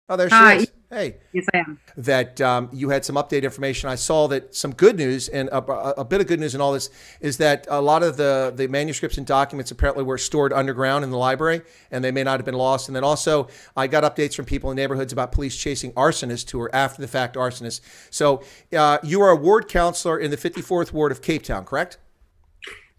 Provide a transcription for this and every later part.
Oh, there she Hi. is. Hey, Yes, I am. that you had some update information. I saw that some good news and a bit of good news in all this is that a lot of the manuscripts and documents apparently were stored underground in the library and they may not have been lost. And then also, I got updates from people in neighborhoods about police chasing arsonists who are after the fact arsonists. So you are a ward counselor in the 54th ward of Cape Town, correct?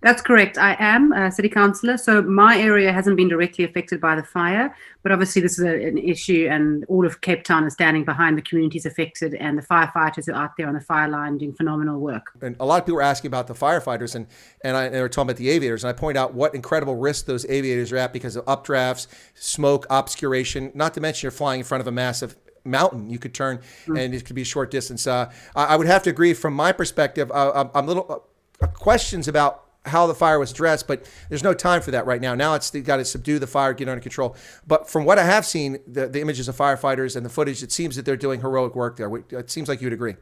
That's correct. I am a city councillor, so my area hasn't been directly affected by the fire, but obviously this is an issue, and all of Cape Town is standing behind the communities affected and the firefighters who are out there on the fire line doing phenomenal work. And a lot of people are asking about the firefighters and they were talking about the aviators. And I point out what incredible risk those aviators are at because of updrafts, smoke, obscuration, not to mention you're flying in front of a massive mountain. You could turn and it could be a short distance. I would have to agree from my perspective. I'm a little questions about how the fire was addressed, but there's no time for that right now. Now it's got to subdue the fire, get under control. But from what I have seen, the images of firefighters and the footage, it seems that they're doing heroic work there. It seems like you'd agree.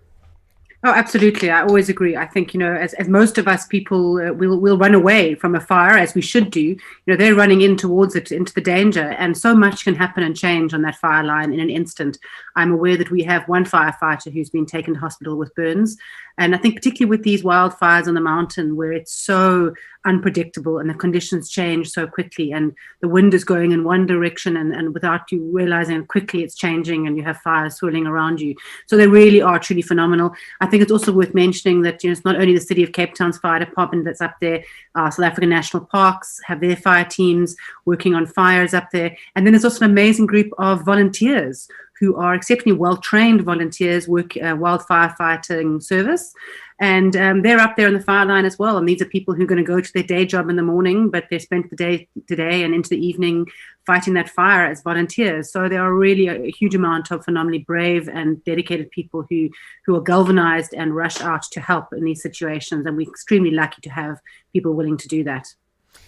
Oh, absolutely. I always agree. I think, as most of us people will run away from a fire, as we should do. They're running in towards it, into the danger. And so much can happen and change on that fire line in an instant. I'm aware that we have one firefighter who's been taken to hospital with burns. And I think particularly with these wildfires on the mountain where it's so unpredictable and the conditions change so quickly and the wind is going in one direction and without you realizing quickly it's changing and you have fires swirling around you. So they really are truly phenomenal. I think it's also worth mentioning that it's not only the City of Cape Town's fire department that's up there, South African National Parks have their fire teams working on fires up there. And then there's also an amazing group of volunteers who are exceptionally well-trained volunteers, work wildfire fighting service. And they're up there on the fire line as well. And these are people who are going to go to their day job in the morning, but they spent the day today and into the evening fighting that fire as volunteers. So there are really a huge amount of phenomenally brave and dedicated people who are galvanized and rush out to help in these situations. And we're extremely lucky to have people willing to do that.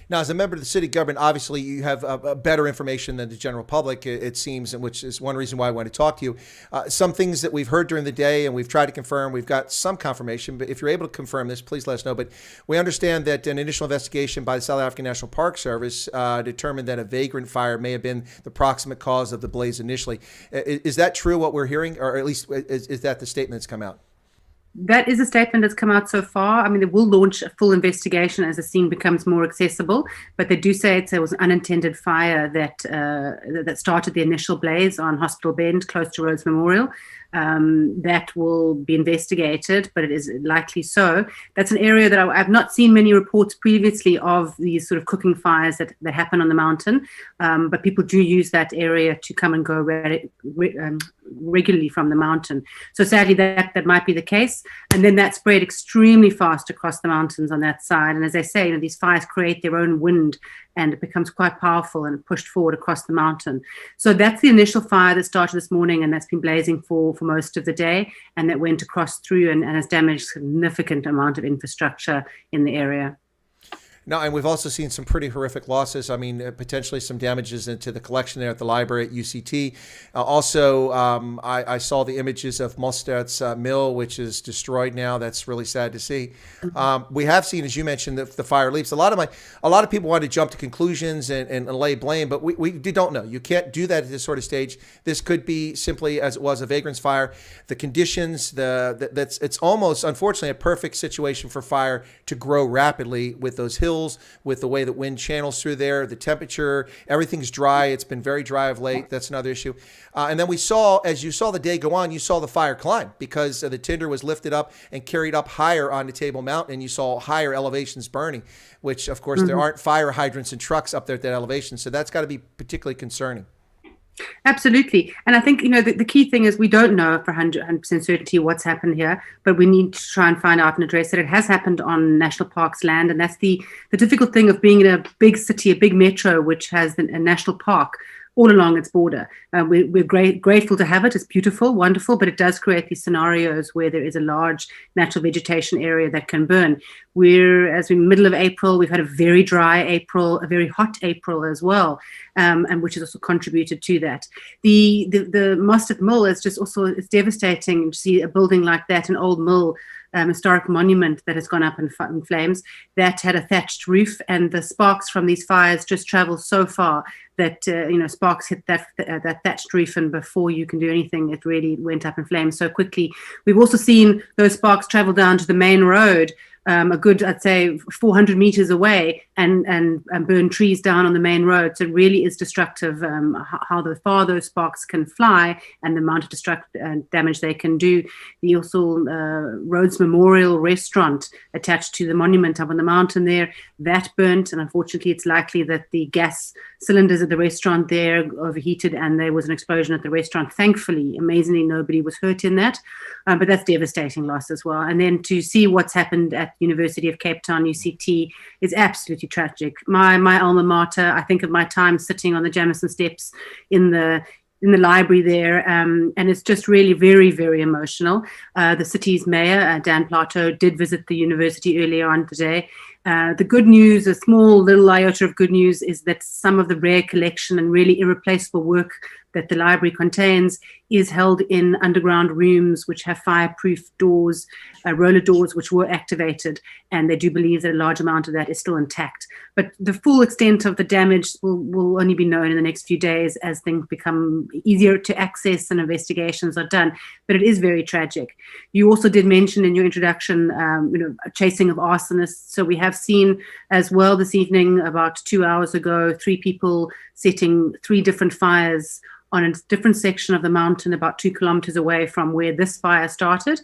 Now, as a member of the city government, obviously you have better information than the general public, it seems, and which is one reason why I want to talk to you. Some things that we've heard during the day and we've tried to confirm, we've got some confirmation, but if you're able to confirm this, please let us know. But we understand that an initial investigation by the South African National Park Service determined that a vagrant fire may have been the proximate cause of the blaze initially. Is that true, what we're hearing, or at least is that the statement that's come out? That is a statement that's come out so far. I mean, they will launch a full investigation as the scene becomes more accessible, but they do say it was an unintended fire that started the initial blaze on Hospital Bend, close to Rhodes Memorial. That will be investigated, but it is likely so. That's an area that I've not seen many reports previously of these sort of cooking fires that happen on the mountain, but people do use that area to come and go regularly from the mountain. So sadly, that might be the case. And then that spread extremely fast across the mountains on that side. And as I say, these fires create their own wind and it becomes quite powerful and pushed forward across the mountain. So that's the initial fire that started this morning and that's been blazing for most of the day and that went across through and has damaged a significant amount of infrastructure in the area. No, and we've also seen some pretty horrific losses. I mean, potentially some damages into the collection there at the library at UCT. Also, I saw the images of Mostad's mill, which is destroyed now. That's really sad to see. We have seen, as you mentioned, the fire leaps. A lot of people want to jump to conclusions and lay blame, but we don't know. You can't do that at this sort of stage. This could be simply, as it was, a vagrant's fire. The conditions, it's almost, unfortunately, a perfect situation for fire to grow rapidly with those hills, with the way that wind channels through there, the temperature, everything's dry. It's been very dry of late. That's another issue. And then we saw, as you saw the day go on, you saw the fire climb because the tinder was lifted up and carried up higher onto Table Mountain, and you saw higher elevations burning, which, of course, there aren't fire hydrants and trucks up there at that elevation. So that's got to be particularly concerning. Absolutely. And I think, the key thing is we don't know for 100% certainty what's happened here, but we need to try and find out and address that it has happened on national parks land. And that's the difficult thing of being in a big city, a big metro, which has a national park all along its border. We're grateful to have it. It's beautiful, wonderful, but it does create these scenarios where there is a large natural vegetation area that can burn. As we're in the middle of April, we've had a very dry April, a very hot April as well, and which has also contributed to that. The Mostert Mill is just also, it's devastating to see a building like that, an old mill, historic monument that has gone up in flames. That had a thatched roof, and the sparks from these fires just travel so far that sparks hit that thatched roof, and before you can do anything, it really went up in flames so quickly. We've also seen those sparks travel down to the main road, a good, I'd say, 400 meters away, and burn trees down on the main road. So it really is destructive, how far those sparks can fly and the amount of damage they can do. The also Rhodes Memorial Restaurant attached to the monument up on the mountain there, that burnt, and unfortunately it's likely that the gas cylinders at the restaurant there overheated and there was an explosion at the restaurant. Thankfully, amazingly, nobody was hurt in that, but that's devastating loss as well. And then to see what's happened at University of Cape Town, UCT, is absolutely tragic. My alma mater, I think of my time sitting on the Jamison steps in the library there, and it's just really very, very emotional. The city's mayor, Dan Plato, did visit the university earlier on today. The good news, a small little iota of good news, is that some of the rare collection and really irreplaceable work that the library contains is held in underground rooms which have fireproof doors, roller doors which were activated, and they do believe that a large amount of that is still intact. But the full extent of the damage will only be known in the next few days as things become easier to access and investigations are done. But it is very tragic. You also did mention in your introduction, chasing of arsonists. So we have seen as well this evening, about 2 hours ago, 3 people setting 3 different fires on a different section of the mountain about 2 kilometers away from where this fire started.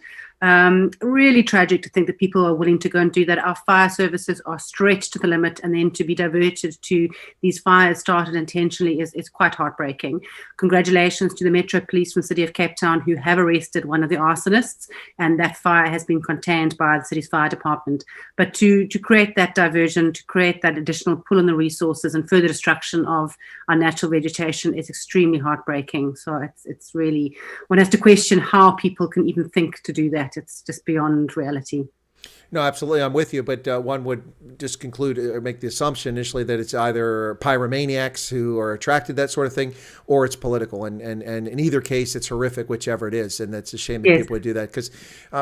Really tragic to think that people are willing to go and do that. Our fire services are stretched to the limit, and then to be diverted to these fires started intentionally is quite heartbreaking. Congratulations to the Metro Police from the City of Cape Town, who have arrested one of the arsonists, and that fire has been contained by the city's fire department. But to create that diversion, to create that additional pull on the resources and further destruction of our natural vegetation is extremely heartbreaking. So it's really, one has to question how people can even think to do that. It's just beyond reality. No, absolutely. I'm with you. But one would just conclude or make the assumption initially that it's either pyromaniacs who are attracted to that sort of thing, or it's political. And in either case, it's horrific, whichever it is. And that's a shame that people would do that, because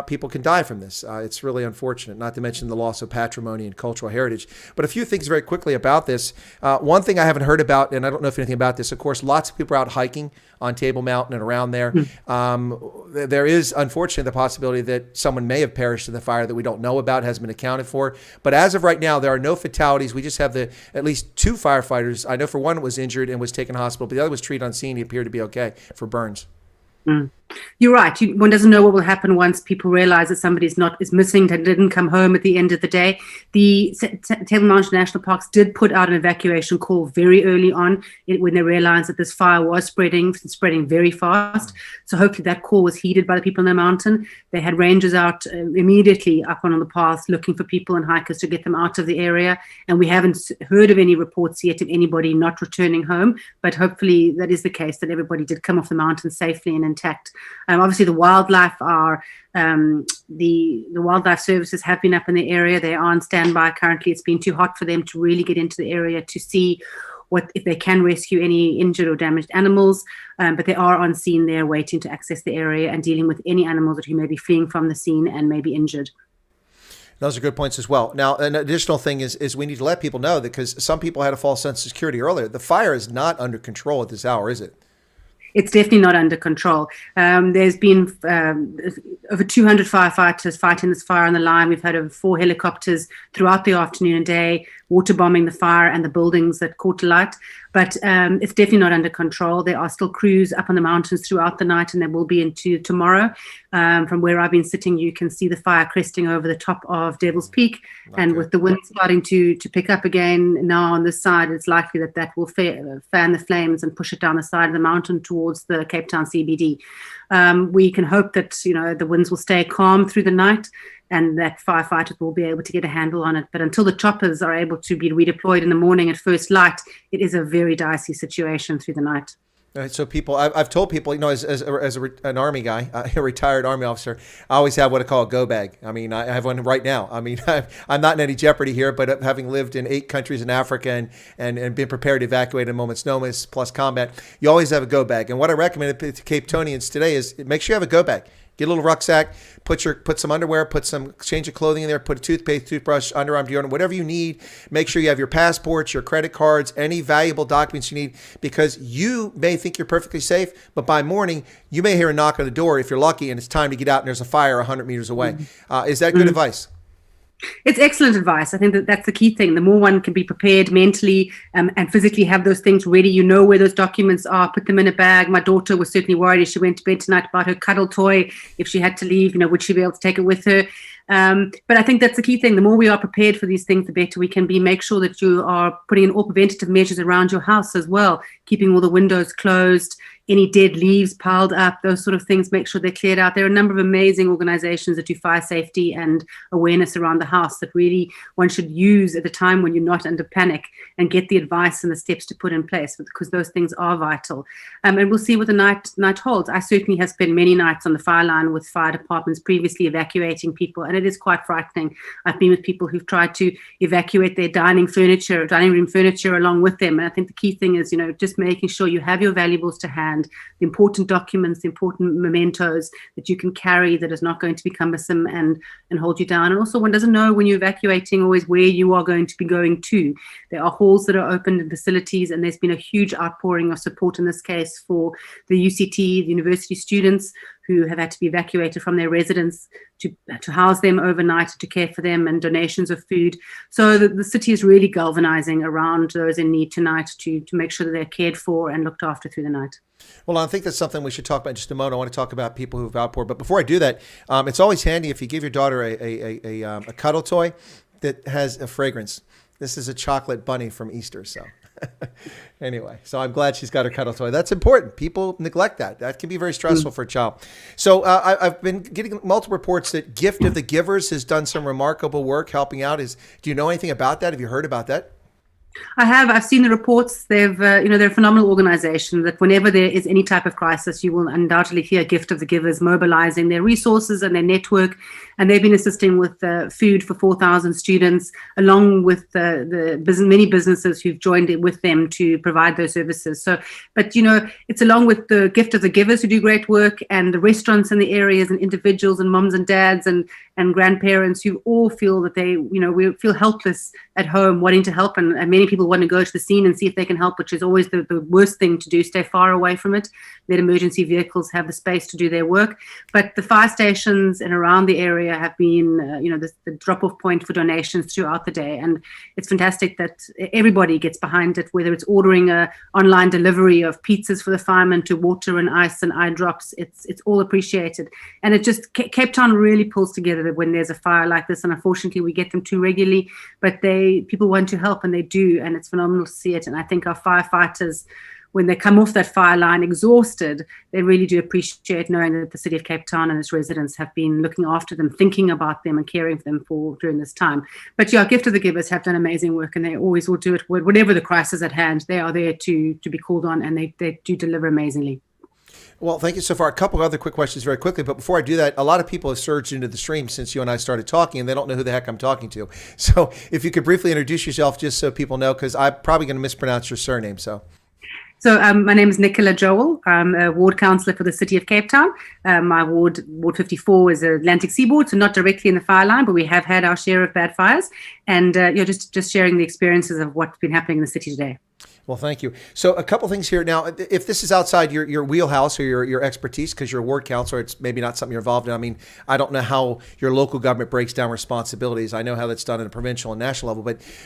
people can die from this. It's really unfortunate, not to mention the loss of patrimony and cultural heritage. But a few things very quickly about this. One thing I haven't heard about, and I don't know if anything about this, of course, lots of people are out hiking on Table Mountain and around there. There is, unfortunately, the possibility that someone may have perished in the fire that we don't know about, hasn't been accounted for. But as of right now, there are no fatalities. We just have at least 2 firefighters. I know for one was injured and was taken to hospital, but the other was treated on scene. He appeared to be okay for burns. You're right. One doesn't know what will happen once people realize that somebody is missing and didn't come home at the end of the day. The Table Mountain National Parks did put out an evacuation call very early on when they realized that this fire was spreading very fast. So hopefully that call was heeded by the people on the mountain. They had rangers out immediately up on the path looking for people and hikers to get them out of the area. And we haven't heard of any reports yet of anybody not returning home. But hopefully that is the case, that everybody did come off the mountain safely and intact. Obviously, the wildlife are the wildlife services have been up in the area. They are on standby currently. It's been too hot for them to really get into the area to see if they can rescue any injured or damaged animals. But they are on scene there, waiting to access the area and dealing with any animals who may be fleeing from the scene and may be injured. Those are good points as well. Now, an additional thing is we need to let people know that, because some people had a false sense of security earlier. The fire is not under control at this hour, is it? It's definitely not under control. There's been over 200 firefighters fighting this fire on the line. We've had over 4 helicopters throughout the afternoon and day, water bombing the fire and the buildings that caught alight. But it's definitely not under control. There are still crews up on the mountains throughout the night, and there will be into tomorrow. From where I've been sitting, you can see the fire cresting over the top of Devil's Peak. Okay. And with the wind starting to pick up again now on this side, it's likely that will fan the flames and push it down the side of the mountain towards the Cape Town CBD. We can hope that the winds will stay calm through the night, and that firefighters will be able to get a handle on it. But until the choppers are able to be redeployed in the morning at first light, it is a very dicey situation through the night. All right, so people, I've told people, as an Army guy, a retired Army officer, I always have what I call a go bag. I mean, I have one right now. I mean, I'm not in any jeopardy here, but having lived in 8 countries in Africa and been prepared to evacuate at a moment's notice plus combat, you always have a go bag. And what I recommend to Cape Townians today is make sure you have a go bag. Get a little rucksack, put some underwear, put some change of clothing in there, put a toothpaste, toothbrush, underarm deodorant, whatever you need. Make sure you have your passports, your credit cards, any valuable documents you need, because you may think you're perfectly safe, but by morning you may hear a knock on the door if you're lucky, and it's time to get out and there's a fire 100 meters away. Is that good advice? It's excellent advice. I think that that's the key thing. The more one can be prepared mentally and physically, have those things ready. You know where those documents are. Put them in a bag. My daughter was certainly worried as she went to bed tonight about her cuddle toy. If she had to leave, would she be able to take it with her? But I think that's the key thing. The more we are prepared for these things, the better we can be. Make sure that you are putting in all preventative measures around your house as well, keeping all the windows closed, any dead leaves piled up, those sort of things, make sure they're cleared out. There are a number of amazing organizations that do fire safety and awareness around the house that really one should use at a time when you're not under panic, and get the advice and the steps to put in place, because those things are vital. And we'll see what the night holds. I certainly have spent many nights on the fire line with fire departments previously evacuating people, and it is quite frightening. I've been with people who've tried to evacuate their dining room furniture along with them. And I think the key thing is, just making sure you have your valuables to hand, the important documents, the important mementos that you can carry, that is not going to be cumbersome and hold you down. And also, one doesn't know when you're evacuating always where you are going to be going to. There are halls that are opened in facilities, and there's been a huge outpouring of support in this case for the UCT, the university students who have had to be evacuated from their residence to house them overnight, to care for them, and donations of food. So the city is really galvanizing around those in need tonight to make sure that they're cared for and looked after through the night. Well, I think that's something we should talk about in just a moment. I want to talk about people who've outpoured. But before I do that, it's always handy if you give your daughter a cuddle toy that has a fragrance. This is a chocolate bunny from Easter. So anyway, so I'm glad she's got her cuddle toy. That's important. People neglect that. That can be very stressful for a child. So I've been getting multiple reports that Gift of the Givers has done some remarkable work helping out. Do you know anything about that? Have you heard about that? I have. I've seen the reports. They're a phenomenal organization that whenever there is any type of crisis, you will undoubtedly hear Gift of the Givers mobilizing their resources and their network. And they've been assisting with food for 4,000 students, along with many businesses who've joined in with them to provide those services. So, but it's along with the Gift of the Givers who do great work, and the restaurants in the areas, and individuals and moms and dads and grandparents who all feel that we feel helpless at home, wanting to help, and many people want to go to the scene and see if they can help, which is always the worst thing to do. Stay far away from it. Let emergency vehicles have the space to do their work. But the fire stations and around the area have been, the drop-off point for donations throughout the day. And it's fantastic that everybody gets behind it, whether it's ordering a online delivery of pizzas for the firemen to water and ice and eye drops. It's all appreciated. And it just, Cape Town really pulls together when there's a fire like this. And unfortunately, we get them too regularly, but people want to help, and they do. And it's phenomenal to see it. And I think our firefighters, when they come off that fire line exhausted, they really do appreciate knowing that the city of Cape Town and its residents have been looking after them, thinking about them and caring for them during this time. But yeah, Gift of the Givers have done amazing work, and they always will do it. Whatever the crisis at hand, they are there to be called on, and they do deliver amazingly. Well, thank you so far. A couple of other quick questions very quickly. But before I do that, a lot of people have surged into the stream since you and I started talking, and they don't know who the heck I'm talking to. So if you could briefly introduce yourself just so people know, because I'm probably going to mispronounce your surname. So my name is Nicola Jowell. I'm a ward councillor for the city of Cape Town. My ward 54 is Atlantic Seaboard, so not directly in the fire line, but we have had our share of bad fires. And just sharing the experiences of what's been happening in the city today. Well, thank you. So a couple things here. Now, if this is outside your wheelhouse or your expertise, because you're a ward councilor, it's maybe not something you're involved in. I mean, I don't know how your local government breaks down responsibilities. I know how that's done at a provincial and national level.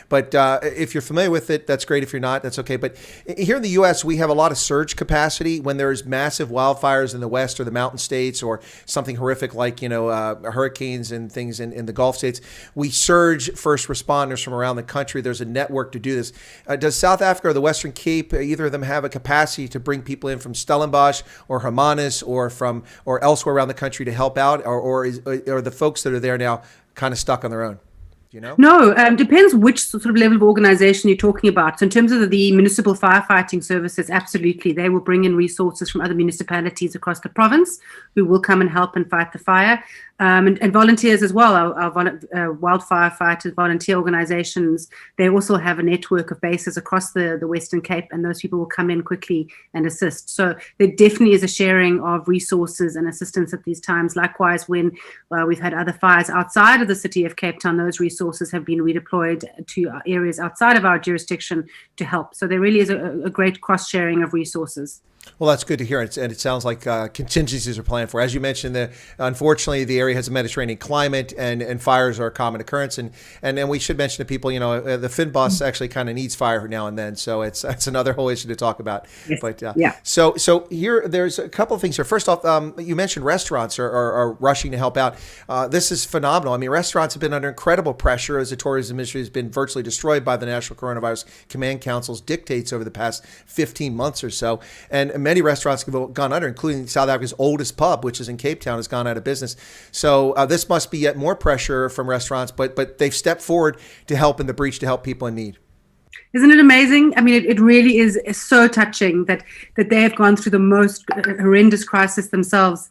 But if you're familiar with it, that's great. If you're not, that's okay. But here in the U.S., we have a lot of surge capacity when there's massive wildfires in the West or the mountain states, or something horrific like, hurricanes and things in the Gulf states. We surge first responders from around the country. There's a network to do this. Does South Africa or the Western Cape, either of them have a capacity to bring people in from Stellenbosch or Hermanus or elsewhere around the country to help out, or are the folks that are there now kind of stuck on their own? No, depends which sort of level of organization you're talking about. So in terms of the municipal firefighting services, absolutely. They will bring in resources from other municipalities across the province who will come and help and fight the fire. And volunteers as well, our wildfire fighters, volunteer organizations, they also have a network of bases across the Western Cape, and those people will come in quickly and assist. So there definitely is a sharing of resources and assistance at these times. Likewise, when we've had other fires outside of the city of Cape Town, those resources have been redeployed to areas outside of our jurisdiction to help. So there really is a great cross-sharing of resources. Well, that's good to hear, and it sounds like contingencies are planned for. As you mentioned, unfortunately, the area has a Mediterranean climate, and fires are a common occurrence. And then we should mention to people, the Finbus actually kind of needs fire now and then, so that's another whole issue to talk about. Yes. But yeah. So here, there's a couple of things here. First off, you mentioned restaurants are rushing to help out. This is phenomenal. I mean, restaurants have been under incredible pressure as the tourism industry has been virtually destroyed by the National Coronavirus Command Council's dictates over the past 15 months or so, and many restaurants have gone under, including South Africa's oldest pub, which is in Cape Town, has gone out of business. So this must be yet more pressure from restaurants, but they've stepped forward to help in the breach, to help people in need. Isn't it amazing? I mean, it really is so touching that they have gone through the most horrendous crisis themselves.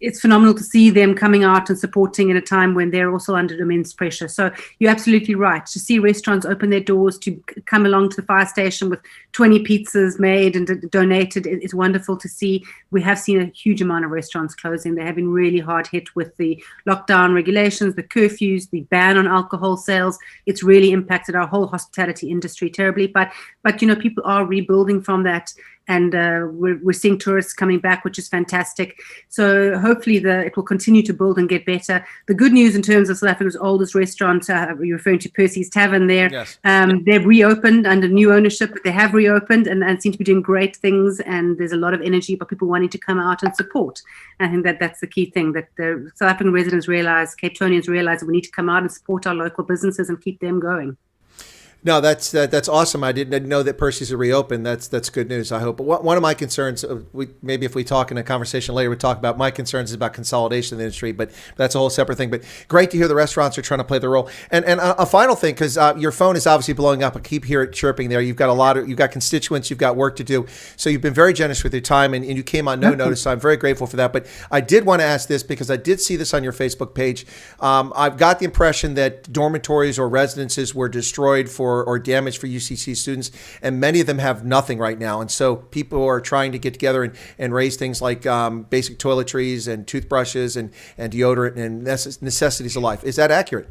It's phenomenal to see them coming out and supporting in a time when they're also under immense pressure. So you're absolutely right. To see restaurants open their doors, to come along to the fire station with 20 pizzas made and donated, it's wonderful to see. We have seen a huge amount of restaurants closing. They have been really hard hit with the lockdown regulations, the curfews, the ban on alcohol sales. It's really impacted our whole hospitality industry terribly. But people are rebuilding from that. And we're seeing tourists coming back, which is fantastic. So hopefully it will continue to build and get better. The good news in terms of South Africa's oldest restaurant, you're referring to Percy's Tavern there. Yes. They've reopened under new ownership, but they have reopened and seem to be doing great things. And there's a lot of energy about people wanting to come out and support. And I think that's the key thing, that the South African residents realize, Cape Townians realize that we need to come out and support our local businesses and keep them going. No, that's awesome. I didn't know that Percy's are reopened. That's good news, I hope. But one of my concerns, maybe if we talk in a conversation later, we talk about my concerns is about consolidation in the industry, but that's a whole separate thing. But great to hear the restaurants are trying to play their role. And a final thing, because your phone is obviously blowing up. I keep hearing it chirping there. You've got constituents, you've got work to do. So you've been very generous with your time, and you came on no notice. So I'm very grateful for that. But I did want to ask this because I did see this on your Facebook page. I've got the impression that dormitories or residences were destroyed or damaged for UCC students, and many of them have nothing right now. And so people are trying to get together and raise things like basic toiletries and toothbrushes and deodorant and necessities of life. Is that accurate?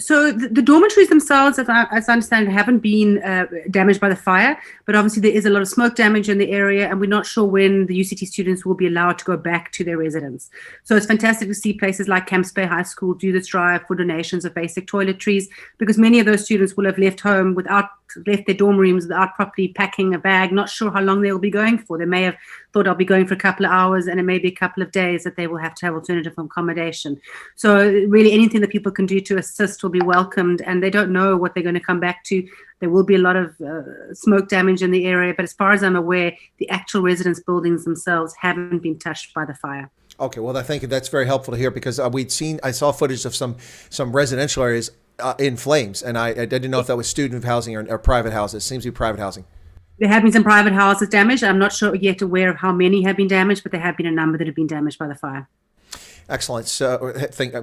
So the dormitories themselves, as I understand it, haven't been damaged by the fire, but obviously there is a lot of smoke damage in the area, and we're not sure when the UCT students will be allowed to go back to their residence. So it's fantastic to see places like Camps Bay High School do this drive for donations of basic toiletries, because many of those students will have left their dorm rooms without properly packing a bag, not sure how long they will be going for. They may have thought I'll be going for a couple of hours, and it may be a couple of days that they will have to have alternative accommodation. So really anything that people can do to assist will be welcomed, and they don't know what they're going to come back to. There will be a lot of smoke damage in the area, but as far as I'm aware, the actual residence buildings themselves haven't been touched by the fire. Okay, well, I think that's very helpful to hear, because I saw footage of some residential areas in flames, and I didn't know if that was student housing or private houses. It seems to be private housing. There have been some private houses damaged. I'm not sure yet aware of how many have been damaged, but there have been a number that have been damaged by the fire. Excellent. So,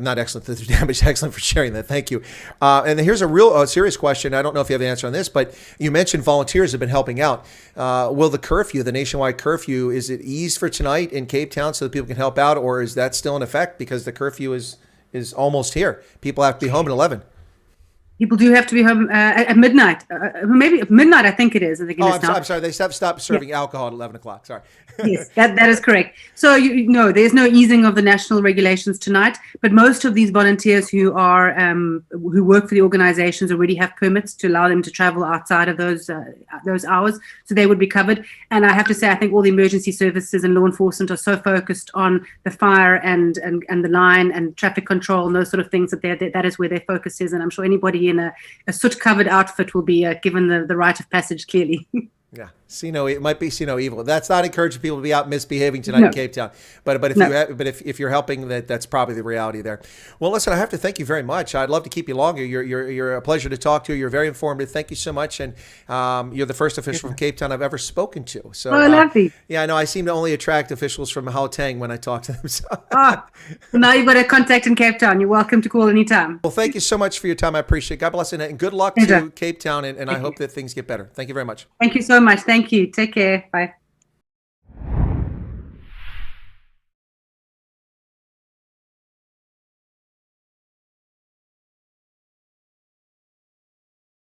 not excellent that they're damaged. Excellent for sharing that. Thank you. And here's a real serious question. I don't know if you have the answer on this, but you mentioned volunteers have been helping out. Will the nationwide curfew, is it eased for tonight in Cape Town so that people can help out, or is that still in effect because the curfew is almost here? People have to be home at 11. People do have to be home at midnight. Maybe midnight, I think it is. I'm sorry. They stopped serving alcohol at 11 o'clock. Sorry. Yes, that is correct. So there's no easing of the national regulations tonight, but most of these volunteers who work for the organizations already have permits to allow them to travel outside of those hours, so they would be covered. And I have to say, I think all the emergency services and law enforcement are so focused on the fire and the line and traffic control and those sort of things that is where their focus is. And I'm sure anybody in a soot-covered outfit will be given the rite of passage clearly. Yeah. See no, it might be see no evil. That's not encouraging people to be out misbehaving tonight in Cape Town. But if you're helping, that's probably the reality there. Well, listen, I have to thank you very much. I'd love to keep you longer. You're a pleasure to talk to. You're very informative. Thank you so much. And you're the first official from Cape Town I've ever spoken to. So lovely. Yeah, I know. I seem to only attract officials from Gauteng when I talk to them. So. Now you've got a contact in Cape Town. You're welcome to call anytime. Well, thank you so much for your time. I appreciate it. God bless and good luck to Cape Town. And I hope that things get better. Thank you very much. Thank you so much. Thank you. Take care. Bye.